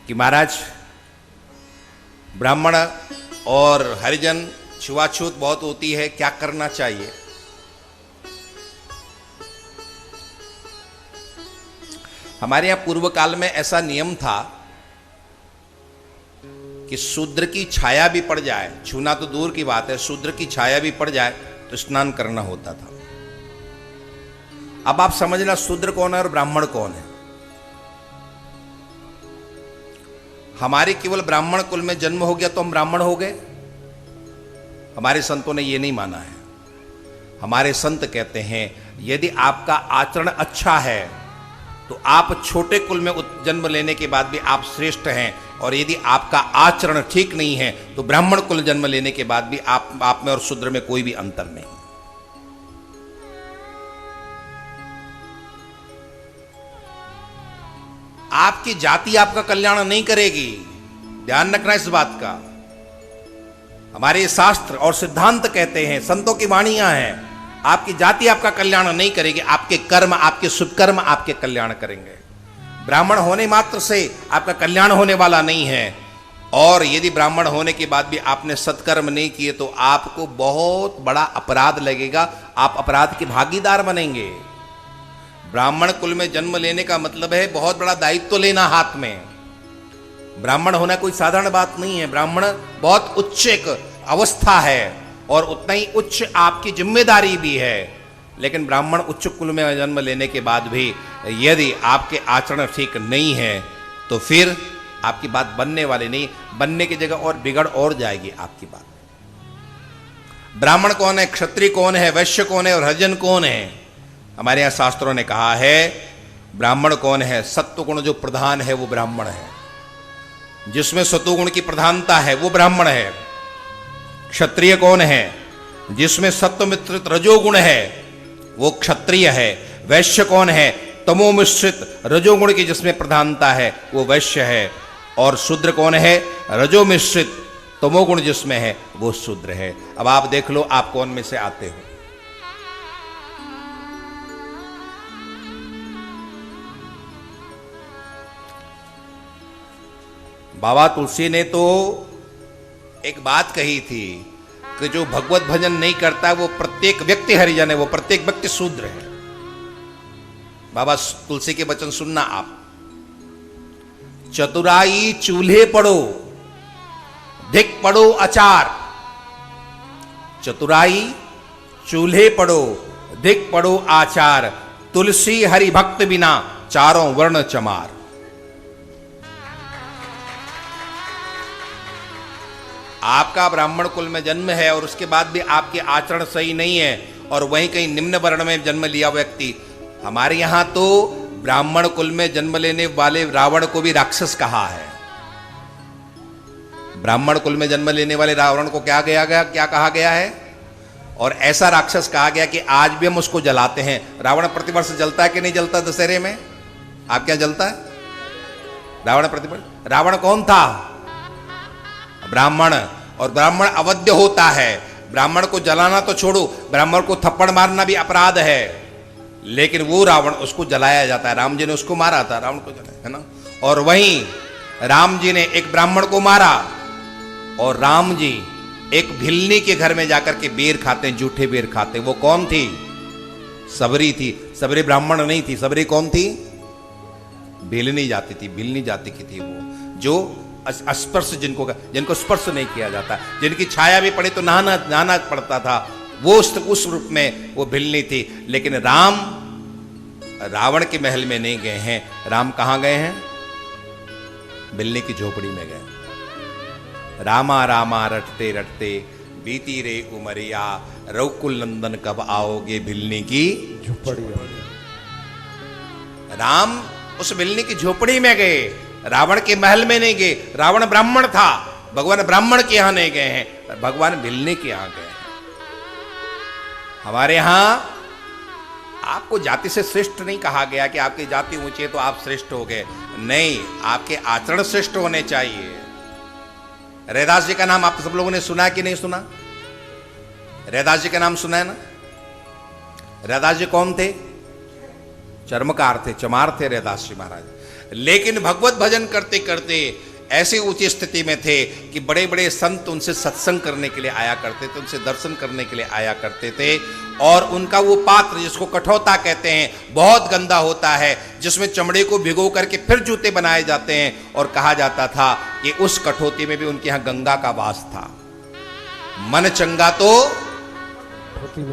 कि महाराज ब्राह्मण और हरिजन छुआछूत बहुत होती है, क्या करना चाहिए? हमारे यहां पूर्व काल में ऐसा नियम था कि शूद्र की छाया भी पड़ जाए, छूना तो दूर की बात है, शूद्र की छाया भी पड़ जाए तो स्नान करना होता था। अब आप समझना शूद्र कौन है और ब्राह्मण कौन है। हमारे केवल ब्राह्मण कुल में जन्म हो गया तो हम ब्राह्मण हो गए? हमारे संतों ने यह नहीं माना है। हमारे संत कहते हैं यदि आपका आचरण अच्छा है तो आप छोटे कुल में जन्म लेने के बाद भी आप श्रेष्ठ हैं, और यदि आपका आचरण ठीक नहीं है तो ब्राह्मण कुल जन्म लेने के बाद भी आप में और शूद्र में कोई भी अंतर नहीं। आपकी जाति आपका कल्याण नहीं करेगी, ध्यान रखना इस बात का। हमारे शास्त्र और सिद्धांत कहते हैं, संतों की वाणियां हैं, आपकी जाति आपका कल्याण नहीं करेगी, आपके कर्म, आपके शुभ कर्म आपके कल्याण करेंगे। ब्राह्मण होने मात्र से आपका कल्याण होने वाला नहीं है, और यदि ब्राह्मण होने के बाद भी आपने सत्कर्म नहीं किए तो आपको बहुत बड़ा अपराध लगेगा, आप अपराध के भागीदार बनेंगे। ब्राह्मण कुल में जन्म लेने का मतलब है बहुत बड़ा दायित्व लेना हाथ में। ब्राह्मण होना कोई साधारण बात नहीं है। ब्राह्मण बहुत उच्च एक अवस्था है और उतना ही उच्च आपकी जिम्मेदारी भी है। लेकिन ब्राह्मण उच्च कुल में जन्म लेने के बाद भी यदि आपके आचरण ठीक नहीं है तो फिर आपकी बात बनने वाली नहीं, बनने की जगह और बिगड़ और जाएगी आपकी बात। ब्राह्मण कौन है, क्षत्रिय कौन है, वैश्य कौन है और हरिजन कौन है? हमारे यहां शास्त्रों ने कहा है ब्राह्मण कौन है, सत्वगुण जो प्रधान है वो ब्राह्मण है, जिसमें सत्वगुण की प्रधानता है वो ब्राह्मण है। क्षत्रिय कौन है, जिसमें सत्व मिश्रित रजोगुण है वो क्षत्रिय है। वैश्य कौन है, तमो मिश्रित रजोगुण की जिसमें प्रधानता है वो वैश्य है। और शूद्र कौन है, रजो मिश्रित तमोगुण जिसमें है वो शूद्र है। अब आप देख लो आप कौन में से आते हो। बाबा तुलसी ने तो एक बात कही थी कि जो भगवत भजन नहीं करता वो प्रत्येक व्यक्ति हरिजन है, वो प्रत्येक व्यक्ति शूद्र है। बाबा तुलसी के वचन सुनना आप। चतुराई चूल्हे पड़ो, धिक पड़ो अचार। चतुराई चूल्हे पड़ो, धिक पड़ो आचार। तुलसी हरि भक्त बिना चारों वर्ण चमार। आपका ब्राह्मण कुल में जन्म है और उसके बाद भी आपके आचरण सही नहीं है और वहीं कहीं निम्न वर्ण में जन्म लिया व्यक्ति। हमारे यहां तो ब्राह्मण कुल में जन्म लेने वाले रावण को भी राक्षस कहा है। ब्राह्मण कुल में जन्म लेने वाले रावण को क्या कहा गया है? और ऐसा राक्षस कहा गया कि आज भी हम उसको जलाते हैं। रावण प्रतिवर्ष जलता है कि नहीं जलता दशहरे में? आप क्या जलता है रावण प्रतिवर्ष? रावण कौन था? ब्राह्मण। और ब्राह्मण अवध्य होता है। ब्राह्मण को जलाना तो छोड़ो, ब्राह्मण को थप्पड़ मारना भी अपराध है, लेकिन वो रावण उसको जलाया जाता है। राम जी ने उसको मारा था, रावण को जलाया है ना। और वहीं राम जी ने एक ब्राह्मण को मारा और राम जी एक भिलनी के घर में जाकर के बेर खाते हैं, जूठे बेर खाते। वो कौन थी? सबरी थी। सबरी ब्राह्मण नहीं थी। सबरी कौन थी? भिलनी जाति थी, भिलनी जाति की थी वो, जो स्पर्श जिनको स्पर्श नहीं किया जाता, जिनकी छाया भी पड़े तो नहाना पड़ता था, वो उस रूप में वो भिलनी थी। लेकिन राम रावण के महल में नहीं गए हैं। राम कहां गए हैं? भिलनी की झोपड़ी में गए। रामा रामा रटते रटते बीती रे उमरिया, रघुकुल नंदन कब आओगे भिलनी की झोपड़ी। राम उस भिलनी की झोपड़ी में गए, रावण के महल में नहीं गए। रावण ब्राह्मण था, भगवान ब्राह्मण के यहां नहीं गए हैं, भगवान भिलनी के यहां गए हैं। हमारे यहां आपको जाति से श्रेष्ठ नहीं कहा गया कि आपकी जाति ऊंची है तो आप श्रेष्ठ हो गए। नहीं, आपके आचरण श्रेष्ठ होने चाहिए। रैदास जी का नाम आप सब लोगों ने सुना कि नहीं सुना? रैदास जी का नाम सुना है ना? रैदास जी कौन थे? चर्मकार थे, चमार थे रैदास जी महाराज। लेकिन भगवत भजन करते करते ऐसी ऊंची स्थिति में थे कि बड़े बड़े संत उनसे सत्संग करने के लिए आया करते थे, उनसे दर्शन करने के लिए आया करते थे। और उनका वो पात्र जिसको कठौता कहते हैं बहुत गंदा होता है, जिसमें चमड़े को भिगो करके फिर जूते बनाए जाते हैं। और कहा जाता था कि उस कठौती में भी उनके यहाँ गंगा का वास था। मन चंगा तो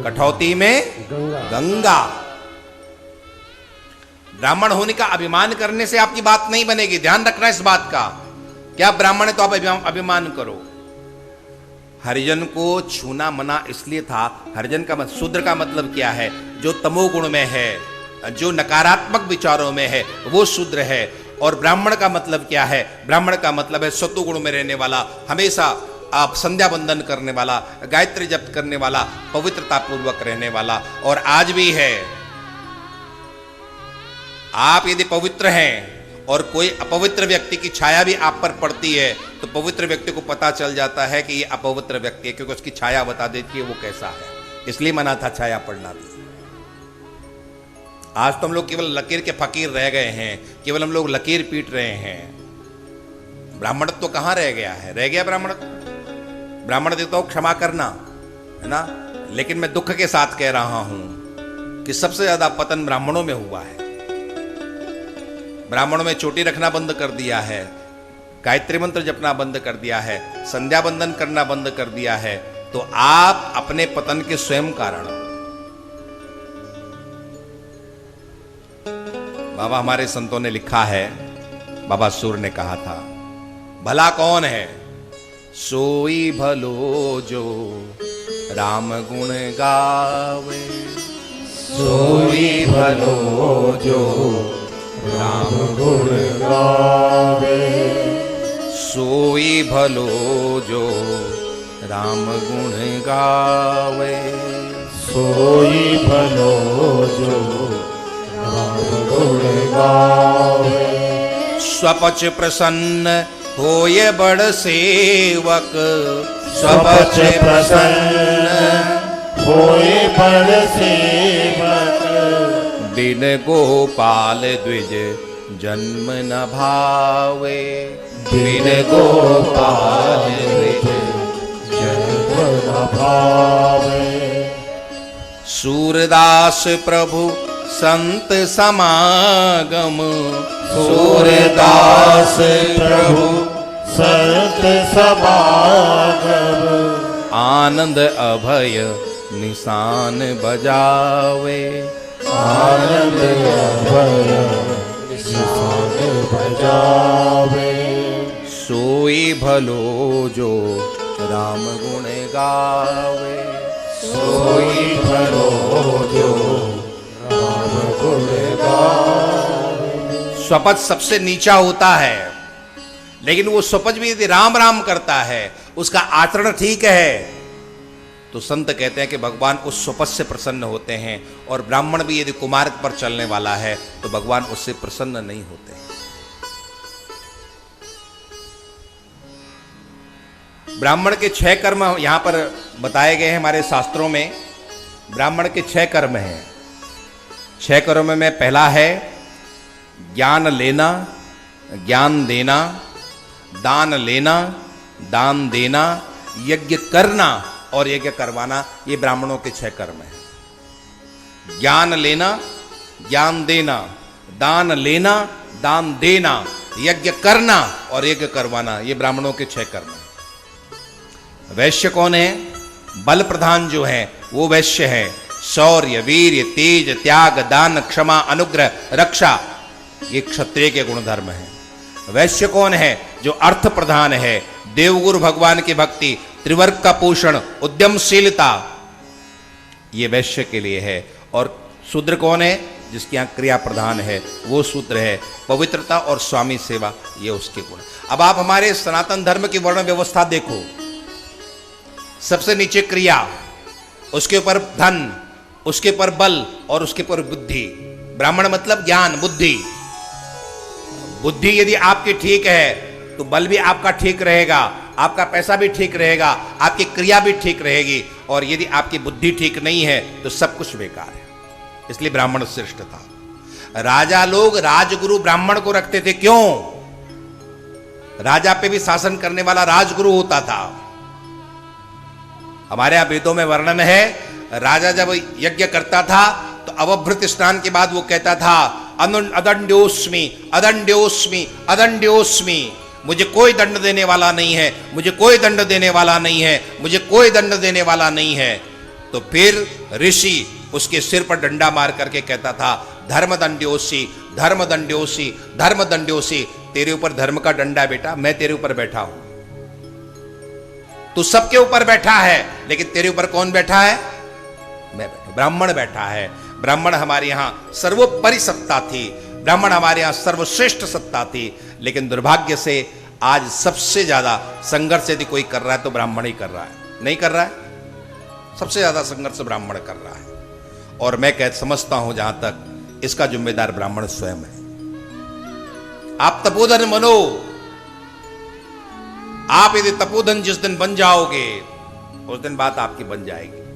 कठौती में गंगा। ब्राह्मण होने का अभिमान करने से आपकी बात नहीं बनेगी, ध्यान रखना इस बात का। क्या ब्राह्मण है तो आप अभिमान करो। हरिजन को छूना मना इसलिए था, हरिजन का शूद्र का मतलब क्या है? जो तमोगुण में है, जो नकारात्मक विचारों में है, वो शूद्र है। और ब्राह्मण का मतलब क्या है? ब्राह्मण का मतलब है सत्वगुण में रहने वाला, हमेशा आप संध्या बंदन करने वाला, गायत्री जप करने वाला, पवित्रता पूर्वक रहने वाला। और आज भी है, आप यदि पवित्र हैं और कोई अपवित्र व्यक्ति की छाया भी आप पर पड़ती है तो पवित्र व्यक्ति को पता चल जाता है कि ये अपवित्र व्यक्ति है, क्योंकि उसकी छाया बता देती है वो कैसा है। इसलिए मना था छाया पड़ना भी। आज तो हम लोग केवल लकीर के फकीर रह गए हैं, केवल हम लोग लकीर पीट रहे हैं। ब्राह्मणत्व तो कहां रह गया है? रह गया ब्राह्मणत्व? ब्राह्मण देता हूं क्षमा करना, है ना। लेकिन मैं दुख के साथ कह रहा हूं कि सबसे ज्यादा पतन ब्राह्मणों में हुआ है। ब्राह्मणों में चोटी रखना बंद कर दिया है, गायत्री मंत्र जपना बंद कर दिया है, संध्या बंदन करना बंद कर दिया है। तो आप अपने पतन के स्वयं कारण। बाबा हमारे संतों ने लिखा है, बाबा सूर्य ने कहा था, भला कौन है? सोई भलो जो राम गुण गावे, सोई भलो जो राम गुण गावे, सोई भलो जो राम गुण गावे, सोई भलो जो राम गुण गावे। स्वपच प्रसन्न होय बड़ सेवक, स्वपच प्रसन्न होय बड़ सेवक, बिन गोपाल द्विज जन्म न भावे, बिन गोपाल द्विज जन्म न भावे। सूरदास प्रभु संत समागम, सूरदास प्रभु संत समागम, आनंद अभय निशान बजावे, आनंद अभय निशान बजावे। सोई भलो जो राम गुण गावे, सोई भलो जो राम गुण गावे। स्वपच सबसे नीचा होता है, लेकिन वो स्वपच भी यदि राम राम करता है, उसका आचरण ठीक है, तो संत कहते हैं कि भगवान उस स्वपच से प्रसन्न होते हैं। और ब्राह्मण भी यदि कुमार्ग पर चलने वाला है तो भगवान उससे प्रसन्न नहीं होते। ब्राह्मण के 6 कर्म यहां पर बताए गए हैं हमारे शास्त्रों में। ब्राह्मण के 6 कर्म हैं। 6 कर्म में पहला है ज्ञान लेना, ज्ञान देना, दान लेना, दान देना, यज्ञ करना और यज्ञ करवाना। ये ब्राह्मणों के 6 कर्म हैं। ज्ञान लेना, ज्ञान देना, दान लेना, दान देना, यज्ञ करना और यज्ञ करवाना, ये ब्राह्मणों के 6 कर्म हैं। वैश्य कौन है? बल प्रधान जो है वो वैश्य है। शौर्य, वीर्य, तेज, त्याग, दान, क्षमा, अनुग्रह, रक्षा, ये क्षत्रिय के गुणधर्म हैं। वैश्य कौन है? जो अर्थ प्रधान है, देवगुरु भगवान की भक्ति, त्रिवर्ग का पोषण, उद्यमशीलता, ये वैश्य के लिए है। और शूद्र कौन है? जिसके यहाँ क्रिया प्रधान है, वो शूद्र है। पवित्रता और स्वामी सेवा, ये उसके गुण। अब आप हमारे सनातन धर्म की वर्ण व्यवस्था देखो। सबसे नीचे क्रिया, उसके ऊपर धन, उसके ऊपर बल और उसके ऊपर बुद्धि। ब्राह्मण मतलब ज्ञान, बुद्धि। बुद्धि यदि आपकी ठीक है तो बल भी आपका ठीक रहेगा, आपका पैसा भी ठीक रहेगा, आपकी क्रिया भी ठीक रहेगी। और यदि आपकी बुद्धि ठीक नहीं है तो सब कुछ बेकार है। इसलिए ब्राह्मण श्रेष्ठ था। राजा लोग राजगुरु ब्राह्मण को रखते थे, क्यों? राजा पे भी शासन करने वाला राजगुरु होता था। हमारे यहां वेदों में वर्णन है, राजा जब यज्ञ करता था तो अवभृत स्नान के बाद वो कहता था अदंड्योस्मि अदंड्योस्मि अदंड्योस्मि, मुझे कोई दंड देने वाला नहीं है, मुझे कोई दंड देने वाला नहीं है, मुझे कोई दंड देने वाला नहीं है। तो फिर ऋषि उसके सिर पर डंडा मार करके कहता था धर्मदंड्योसी धर्मदंड्योसी धर्मदंड्योसी, तेरे ऊपर धर्म का डंडा बेटा, मैं तेरे ऊपर बैठा हूं। तू सबके ऊपर बैठा है, लेकिन तेरे ऊपर कौन बैठा है? मैं बैठा, ब्राह्मण बैठा है। ब्राह्मण हमारे यहां सर्वोपरि सत्ता थी, ब्राह्मण हमारे यहां सर्वश्रेष्ठ सत्ता थी। लेकिन दुर्भाग्य से आज सबसे ज्यादा संघर्ष यदि कोई कर रहा है तो ब्राह्मण ही कर रहा है, नहीं कर रहा है? सबसे ज्यादा संघर्ष ब्राह्मण कर रहा है। और मैं समझता हूं जहां तक इसका जिम्मेदार ब्राह्मण स्वयं है। आप तपोधन बनो, आप यदि तपोधन जिस दिन बन जाओगे उस दिन बात आपकी बन जाएगी।